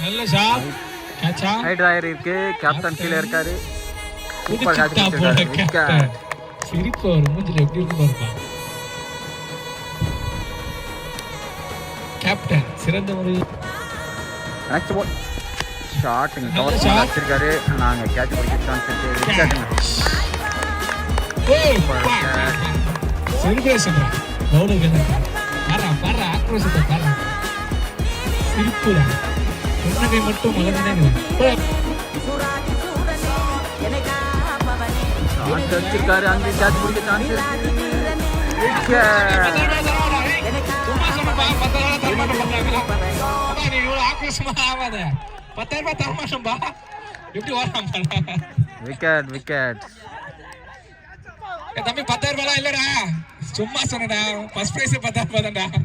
நல்ல shot. கேட்சா. Right Rayar இருக்கு. Captain கீழ இருக்காரு. Super catch. சிரிப்பு ஒரு மூஞ்சில எப்படி இருக்கு பாருப்பா. கேப்டன் சிறந்த முறையில் நெக்ஸ்ட் பால் ஷாட் இங்க கவர் பண்ணி வச்சிருக்காரு. நாங்க கேட்ச் பிடிக்க சான்ஸ் இருக்கு. விக்கெட். செலிப்ரேஷன் பவுலர்கள் பாரு ஆக்ரோஷத்தை பாரு. சிரிப்பு புன்னகை மட்டும் மலர்ந்தே ஷாட் அடிச்சிருக்காரு. அங்க கேட்ச் பிடிக்க சான்ஸ் இருக்கு. விக்கெட். Wicket wicket. தம்பி 10,000 இல்லடா, சும்மா சொன்னடா. ஃபர்ஸ்ட் பிரைஸ் 10,000 தான்டா.